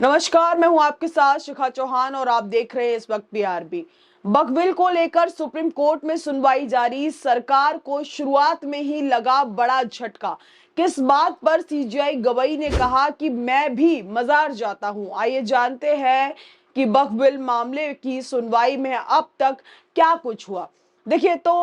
नमस्कार, मैं हूं आपके साथ शिखा चौहान और आप देख रहे हैं इस वक्त पीआरबी। बकविल को लेकर सुप्रीम कोर्ट में सुनवाई जारी। सरकार को शुरुआत में ही लगा बड़ा झटका। किस बात पर सीजीआई गवई ने कहा कि मैं भी मजार जाता हूं। आइए जानते हैं कि बकविल मामले की सुनवाई में अब तक क्या कुछ हुआ। देखिए तो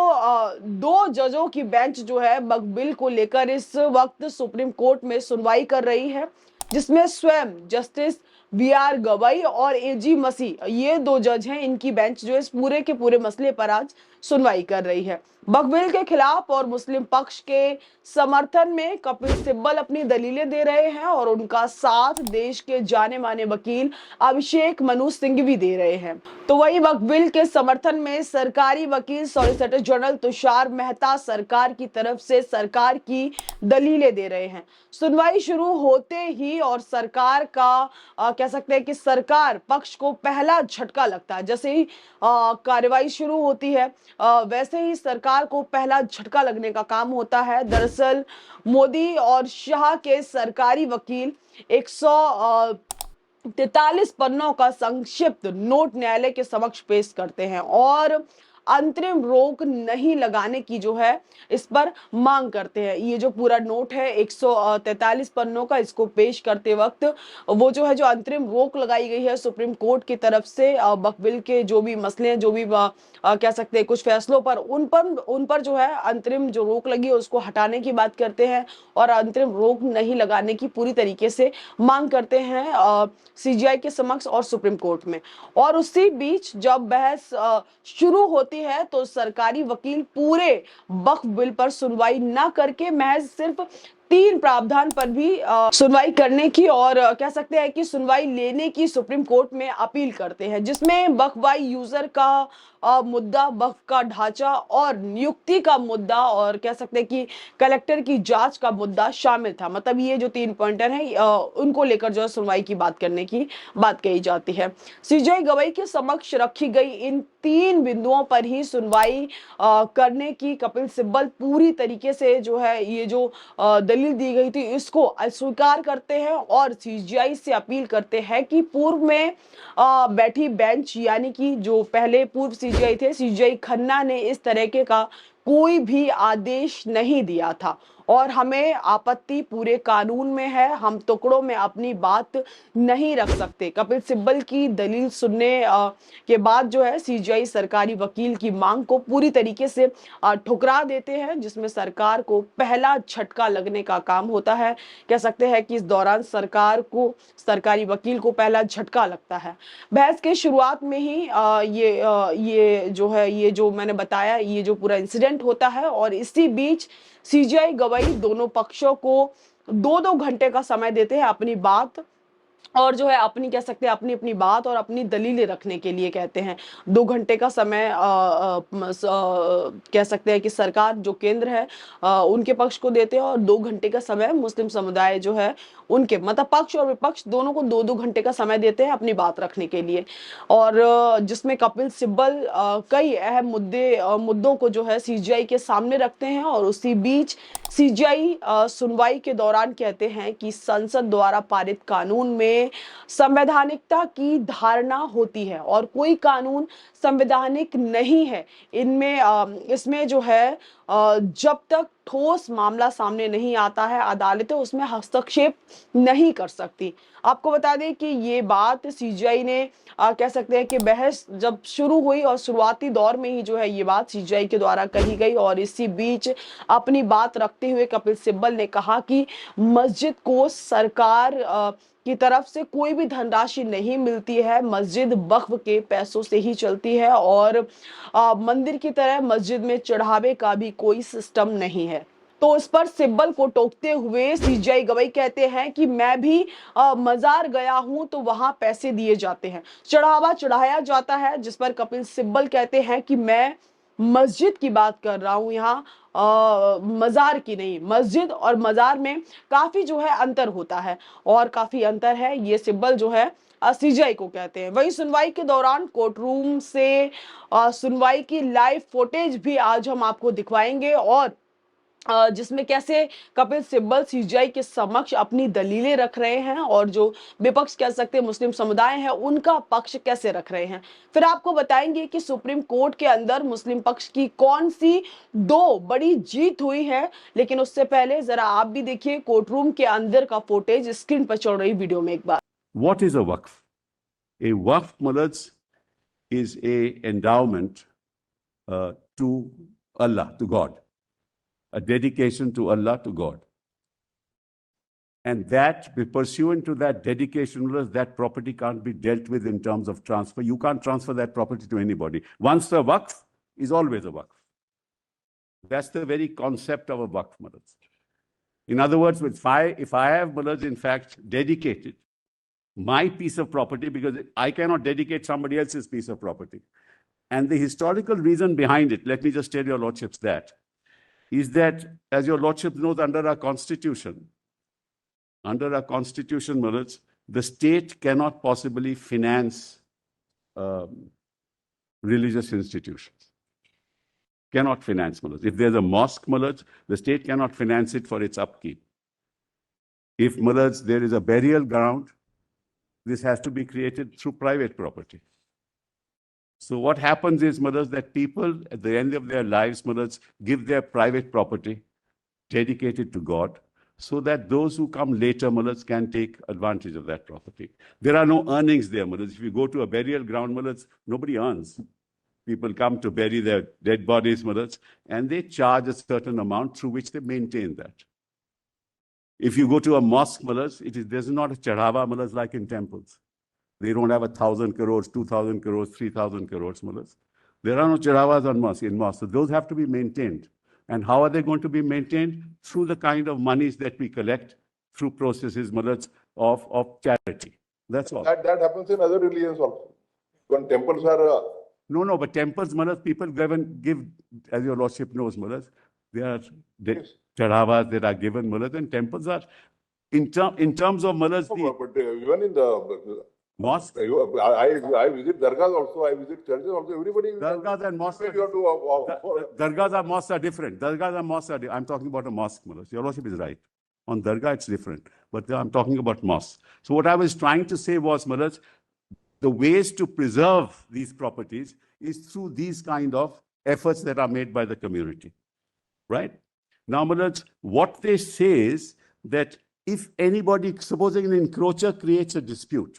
दो जजों की बेंच जो है बकविल को लेकर इस वक्त सुप्रीम कोर्ट में सुनवाई कर रही है, जिसमें स्वयं जस्टिस वीआर गवई और एजी मसीह, ये दो जज हैं। इनकी बेंच जो इस पूरे के पूरे मसले पर आज सुनवाई कर रही है। बकविल के खिलाफ और मुस्लिम पक्ष के समर्थन में कपिल सिब्बल अपनी दलीलें दे रहे हैं और उनका साथ देश के जाने माने वकील अभिषेक मनु सिंघवी दे रहे हैं। तो वही बकविल के समर्थन में सरकारी वकील सॉलिसिटर जनरल तुषार मेहता सरकार की तरफ से सरकार की दलीलें दे रहे हैं। सुनवाई शुरू होते ही और सरकार का कह सकते हैं कि सरकार पक्ष को पहला झटका लगता है। जैसे ही कार्रवाई शुरू होती है वैसे ही सरकार को पहला झटका लगने का काम होता है। दरअसल मोदी और शाह के सरकारी वकील 143 पन्नों का संक्षिप्त नोट न्यायालय के समक्ष पेश करते हैं और अंतरिम रोक नहीं लगाने की जो है इस पर मांग करते हैं। ये जो पूरा नोट है 143 पन्नों का, इसको पेश करते वक्त वो जो है जो अंतरिम रोक लगाई गई है सुप्रीम कोर्ट की तरफ से बकविल के जो भी मसले हैं, जो भी कह सकते हैं कुछ फैसलों पर, उन पर जो है अंतरिम जो रोक लगी है उसको हटाने की बात करते हैं और अंतरिम रोक नहीं लगाने की पूरी तरीके से मांग करते हैं सीजीआई के समक्ष और सुप्रीम कोर्ट में। और उसी बीच जब बहस शुरू होती है तो सरकारी वकील पूरे वक्फ बिल पर सुनवाई ना करके महज सिर्फ 3 प्रावधान पर भी सुनवाई करने की और कह सकते हैं कि सुनवाई लेने की सुप्रीम कोर्ट में अपील करते हैं, जिसमें वक्फ बाई यूजर का मुद्दा, वक्फ का ढांचा और नियुक्ति का मुद्दा और कह सकते हैं कि कलेक्टर की जांच का मुद्दा शामिल था। मतलब ये जो 3 पॉइंटर हैं उनको लेकर जो है सुनवाई की बात करने की बात कही जाती है। सीजीआई गवई के समक्ष रखी गई इन 3 बिंदुओं पर ही सुनवाई करने की कपिल सिब्बल पूरी तरीके से जो है ये जो दलील दी गई थी इसको अस्वीकार करते हैं और सीजीआई से अपील करते हैं कि पूर्व में बैठी बेंच, यानी कि जो पहले पूर्व सीजीआई थे, सीजीआई खन्ना ने इस तरह के का कोई भी आदेश नहीं दिया था और हमें आपत्ति पूरे कानून में है। हम टुकड़ों में अपनी बात नहीं रख सकते। कपिल सिब्बल की दलील सुनने के बाद जो है सीजीआई सरकारी वकील की मांग को पूरी तरीके से ठुकरा देते हैं, जिसमें सरकार को पहला झटका लगने का काम होता है। कह सकते हैं कि इस दौरान सरकार को, सरकारी वकील को पहला झटका लगता है। बहस के शुरुआत में ही ये जो है, ये जो मैंने बताया, ये जो पूरा इंसिडेंट होता है और इसी बीच सीजीआई गवई दोनों पक्षों को 2-2 घंटे का समय देते हैं अपनी बात और जो है अपनी कह सकते हैं अपनी अपनी बात और अपनी दलीलें रखने के लिए कहते हैं। 2 घंटे का समय कह सकते हैं कि सरकार जो केंद्र है उनके पक्ष को देते हैं और 2 घंटे का समय मुस्लिम समुदाय जो है उनके, मतलब पक्ष और विपक्ष दोनों को 2-2 घंटे का समय देते हैं अपनी बात रखने के लिए। और जिसमें कपिल सिब्बल कई अहम मुद्दों को जो है सीजीआई के सामने रखते हैं और उसी बीच सीजीआई सुनवाई के दौरान कहते हैं कि संसद द्वारा पारित कानून में संवैधानिकता की धारणा होती है और कोई कानून संवैधानिक नहीं है। इसमें जो है जब तक ठोस मामला सामने नहीं आता है अदालतें उसमें हस्तक्षेप नहीं कर सकती। आपको बता दें कि ये बात सीजीआई ने कह सकते हैं कि बहस जब शुरू हुई और शुरुआती दौर में ही जो है ये बात सीजीआई के द्वारा कही गई और इसी बीच अपनी बात रखते हुए कपिल सिब्बल ने कहा कि मस्जिद को सरकार की तरफ से कोई भी धनराशि नहीं मिलती है, मस्जिद वक्फ के पैसों से ही चलती है और मंदिर की तरह मस्जिद में चढ़ावे का भी कोई सिस्टम नहीं है। तो इस पर सिब्बल को टोकते हुए सीजीआई गवई कहते हैं कि मैं भी मजार गया हूं तो वहां पैसे दिए जाते हैं, चढ़ावा चढ़ाया जाता है, जिस पर कपिल सिब्बल कहते हैं कि मैं मस्जिद की बात कर रहा हूं, यहाँ मजार की नहीं। मस्जिद और मजार में काफी जो है अंतर होता है और काफी अंतर है, ये सिब्बल जो है सीजीआई को कहते हैं। वही सुनवाई के दौरान कोर्ट रूम से सुनवाई की लाइव फुटेज भी आज हम आपको दिखवाएंगे और जिसमें कैसे कपिल सिब्बल सीजीआई के समक्ष अपनी दलीलें रख रहे हैं और जो विपक्ष कह सकते हैं मुस्लिम समुदाय है उनका पक्ष कैसे रख रहे हैं। फिर आपको बताएंगे कि सुप्रीम कोर्ट के अंदर मुस्लिम पक्ष की कौन सी दो बड़ी जीत हुई है। लेकिन उससे पहले जरा आप भी देखिए कोर्ट रूम के अंदर का फुटेज स्क्रीन पर चल रही वीडियो में एक बार। What is a waqf? A waqf, Malaj, is a endowment to Allah, to God, a dedication to Allah, to God. And that, pursuant to that dedication, Malaj, that property can't be dealt with in terms of transfer. You can't transfer that property to anybody. Once a waqf is always a waqf. That's the very concept of a waqf, Malaj. In other words, if I have, Malaj, in fact, dedicated my piece of property, because I cannot dedicate somebody else's piece of property. And the historical reason behind it, let me just tell your lordships that, is that, as your lordship knows, under our constitution, Manoj, the state cannot possibly finance religious institutions. Cannot finance, Manoj. If there's a mosque, Manoj, the state cannot finance it for its upkeep. If, Manoj, there is a burial ground, this has to be created through private property. So what happens is, Manoj, that people at the end of their lives, Manoj, give their private property dedicated to God, so that those who come later, Manoj, can take advantage of that property. There are no earnings there, Manoj. If you go to a burial ground, Manoj, nobody earns. People come to bury their dead bodies, Manoj, and they charge a certain amount through which they maintain that. If you go to a mosque, Manoj, there's not a chadhava, Manoj, like in temples. They don't have 1,000 crores, 2,000 crores, 3,000 crores, Manoj. There are no chadhavas in mosque. So those have to be maintained. And how are they going to be maintained? Through the kind of monies that we collect through processes, Manoj, of charity. That's all. That happens in other religions also. When temples are... No, but temples, Manoj, people give, as your lordship knows, Manoj, they are chadhavas that are given, Manoj, and temples are, in terms of, Manoj, but even in the mosque. I visit dargahs also, I visit churches also, everybody... Dargahs and mosques. Dargahs and mosques are different. Dargahs and mosques are different. I'm talking about a mosque, Manoj. Your lordship is right. On dargah, it's different. But I'm talking about mosques. So what I was trying to say was, Manoj, the ways to preserve these properties is through these kind of efforts that are made by the community, right? Now, Manoj, what they say is that if anybody, supposing an encroacher creates a dispute,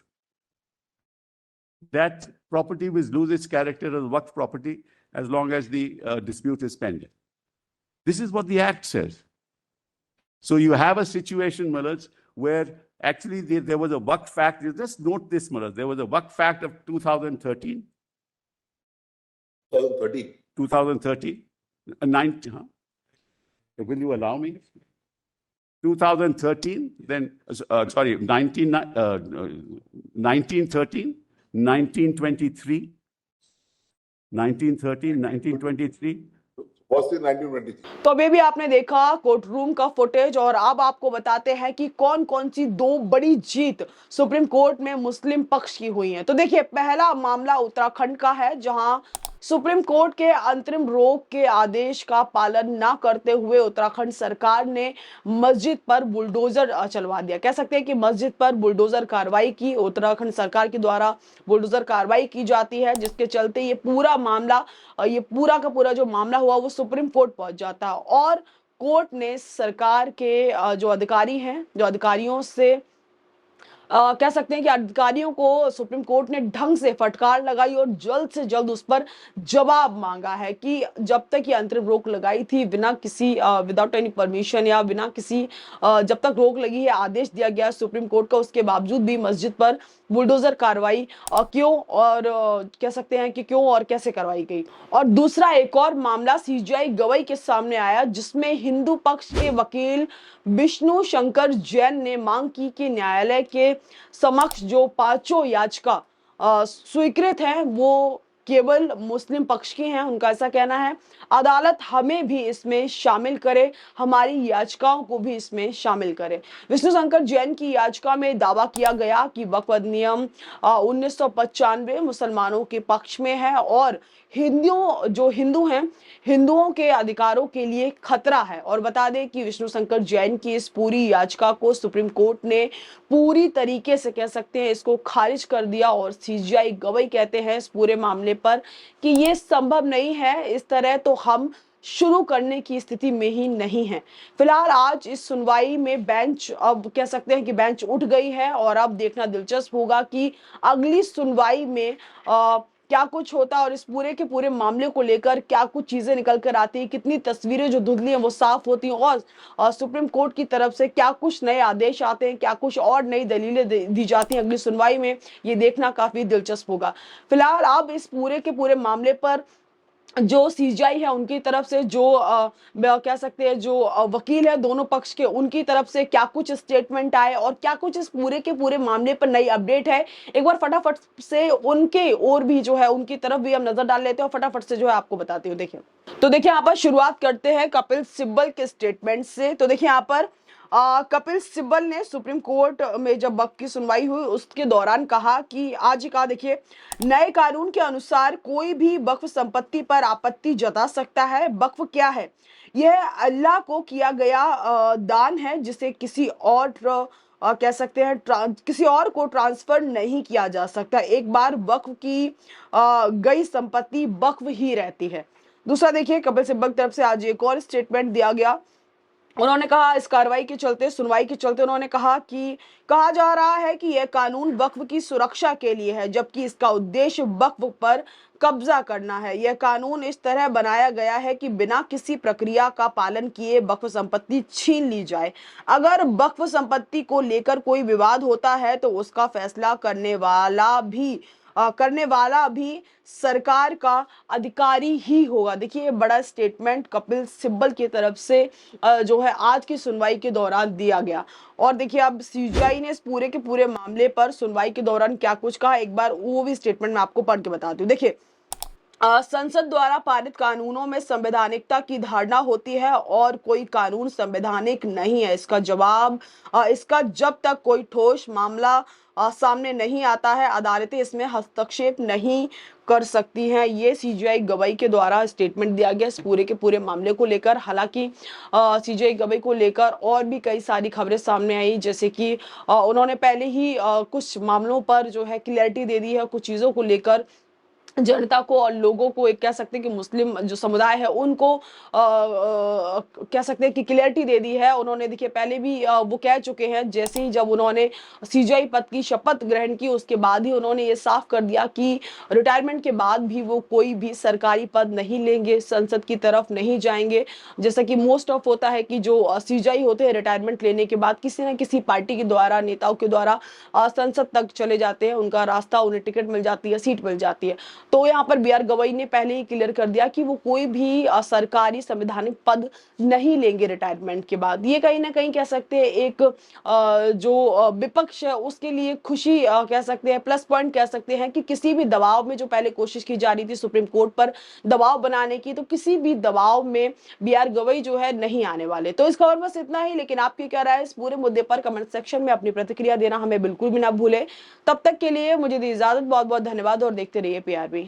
that property will lose its character as waqf property as long as the dispute is pending. This is what the Act says. So you have a situation, Manoj, where actually there was a Waqf Act. You just note this, Manoj. There was a Waqf Act of 2013. 2013. 19, huh? Will you allow me? 2013, then, 1913, 1923, 1913, 1923. Was in 1923. तो अभी भी आपने देखा court room का footage और अब आपको बताते हैं कि कौन कौन सी दो बड़ी जीत सुप्रीम कोर्ट में मुस्लिम पक्ष की हुई हैं। तो देखिए, पहला मामला उत्तराखंड का है, जहां सुप्रीम कोर्ट के अंतरिम रोक के आदेश का पालन ना करते हुए उत्तराखंड सरकार ने मस्जिद पर बुलडोजर चलवा दिया। कह सकते हैं कि मस्जिद पर बुलडोजर कार्रवाई की, उत्तराखंड सरकार के द्वारा बुलडोजर कार्रवाई की जाती है, जिसके चलते ये पूरा मामला, ये पूरा का पूरा जो मामला हुआ वो सुप्रीम कोर्ट पहुंच जाता है। और कोर्ट ने सरकार के जो अधिकारी हैं, जो अधिकारियों से कह सकते हैं कि अधिकारियों को सुप्रीम कोर्ट ने ढंग से फटकार लगाई और जल्द से जल्द उस पर जवाब मांगा है कि जब तक ये अंतरिम रोक लगाई थी बिना किसी विदाउट एनी परमिशन या बिना किसी जब तक रोक लगी है, आदेश दिया गया सुप्रीम कोर्ट का, उसके बावजूद भी मस्जिद पर बुलडोजर कार्रवाई क्यों और कह सकते हैं कि क्यों और कैसे करवाई गई। और दूसरा एक और मामला सीजीआई गवाई के सामने आया, जिसमें हिंदू पक्ष के वकील विष्णु शंकर जैन ने मांग की कि न्यायालय के समक्ष जो पांचों याचिका स्वीकृत हैं वो केवल मुस्लिम पक्ष की हैं, उनका ऐसा कहना है। अदालत हमें भी इसमें शामिल करे, हमारी याचिकाओं को भी इसमें शामिल करे। विष्णु शंकर जैन की याचिका में दावा किया गया कि वक्फ अधिनियम 1995 मुसलमानों के पक्ष में है और हिंदू हैं, हिंदुओं के अधिकारों के लिए खतरा है। और बता दें कि विष्णु शंकर जैन की इस पूरी याचिका को सुप्रीम कोर्ट ने पूरी तरीके से कह सकते हैं इसको खारिज कर दिया और सीजीआई गवाही कहते हैं इस पूरे मामले पर कि ये संभव नहीं है, इस तरह तो हम शुरू करने की स्थिति में ही नहीं है। फिलहाल आज इस सुनवाई में बेंच, अब कह सकते हैं कि बेंच उठ गई है और अब देखना दिलचस्प होगा कि अगली सुनवाई में क्या कुछ होता है और इस पूरे के पूरे मामले को लेकर क्या कुछ चीजें निकल कर आती है, कितनी तस्वीरें जो धुंधली हैं वो साफ होती हैं और सुप्रीम कोर्ट की तरफ से क्या कुछ नए आदेश आते हैं, क्या कुछ और नई दलीलें दी जाती हैं अगली सुनवाई में, ये देखना काफी दिलचस्प होगा। फिलहाल अब इस पूरे के पूरे मामले पर जो सीजीआई है उनकी तरफ से जो कह सकते हैं जो वकील है दोनों पक्ष के, उनकी तरफ से क्या कुछ स्टेटमेंट आए और क्या कुछ इस पूरे के पूरे मामले पर नई अपडेट है, एक बार फटाफट से उनके और भी जो है उनकी तरफ भी हम नजर डाल लेते हैं और फटाफट से जो है आपको बताती हूँ। देखिए तो देखिए यहाँ पर शुरुआत करते हैं कपिल सिब्बल के स्टेटमेंट से। तो देखिए यहाँ पर कपिल सिब्बल ने सुप्रीम कोर्ट में जब वक्फ की सुनवाई हुई उसके दौरान कहा कि आज कहा, देखिए, नए कानून के अनुसार कोई भी वक्फ संपत्ति पर आपत्ति जता सकता है। वक्फ क्या है? यह अल्लाह को किया गया दान है जिसे किसी और कह सकते हैं किसी और को ट्रांसफर नहीं किया जा सकता। एक बार वक्फ की गई संपत्ति वक्फ ही रहती है। दूसरा देखिए, कपिल सिब्बल की तरफ से आज एक और स्टेटमेंट दिया गया। उन्होंने कहा इस कार्रवाई के चलते, सुनवाई के चलते, उन्होंने कहा कि कहा जा रहा है कि यह कानून वक्फ की सुरक्षा के लिए है जबकि इसका उद्देश्य वक्फ पर कब्जा करना है। यह कानून इस तरह बनाया गया है कि बिना किसी प्रक्रिया का पालन किए वक्फ संपत्ति छीन ली जाए। अगर वक्फ संपत्ति को लेकर कोई विवाद होता है तो उसका फैसला करने वाला भी सरकार का अधिकारी ही होगा। देखिए ये बड़ा स्टेटमेंट कपिल सिब्बल की तरफ से जो है आज की सुनवाई के दौरान दिया गया। और देखिए अब सीजीआई ने इस पूरे के पूरे मामले पर सुनवाई के दौरान क्या कुछ कहा, एक बार वो भी स्टेटमेंट मैं आपको पढ़ के बताती हूँ। देखिए, संसद द्वारा पारित कानूनों में संवैधानिकता की धारणा होती है और कोई कानून संवैधानिक नहीं है। इसका जब तक कोई ठोस मामला सामने नहीं आता है अदालतें इसमें हस्तक्षेप नहीं कर सकती हैं। ये सीजीआई गवाही के द्वारा स्टेटमेंट दिया गया इस पूरे के पूरे मामले को लेकर। हालांकि सीजीआई गवाही को लेकर और भी कई सारी खबरें सामने आई, जैसे कि उन्होंने पहले ही कुछ मामलों पर जो है क्लैरिटी दे दी है, कुछ चीज़ों को लेकर जनता को और लोगों को, एक कह सकते हैं कि मुस्लिम जो समुदाय है उनको कह सकते हैं कि क्लियरिटी दे दी है। उन्होंने देखिए पहले भी वो कह चुके हैं, जैसे ही जब उन्होंने सीजीआई पद की शपथ ग्रहण की उसके बाद ही उन्होंने ये साफ कर दिया कि रिटायरमेंट के बाद भी वो कोई भी सरकारी पद नहीं लेंगे, संसद की तरफ नहीं जाएंगे। जैसा कि मोस्ट ऑफ होता है कि जो सीजीआई होते हैं रिटायरमेंट लेने के बाद किसी न किसी पार्टी के द्वारा, नेताओं के द्वारा संसद तक चले जाते हैं, उनका रास्ता, उन्हें टिकट मिल जाती है, सीट मिल जाती है। तो यहाँ पर बी आर गवई ने पहले ही क्लियर कर दिया कि वो कोई भी सरकारी संवैधानिक पद नहीं लेंगे रिटायरमेंट के बाद। ये कहीं ना कहीं कह सकते हैं एक जो विपक्ष है उसके लिए खुशी कह सकते हैं, प्लस पॉइंट कह सकते हैं कि किसी भी दबाव में जो पहले कोशिश की जा रही थी सुप्रीम कोर्ट पर दबाव बनाने की, तो किसी भी दबाव में बी आर गवई जो है नहीं आने वाले। तो इस खबर बस इतना ही, लेकिन आपकी क्या राय है इस पूरे मुद्दे पर कमेंट सेक्शन में अपनी प्रतिक्रिया देना हमें बिल्कुल भी ना भूले। तब तक के लिए मुझे दी इजाजत, बहुत बहुत धन्यवाद और देखते रहिए PRB।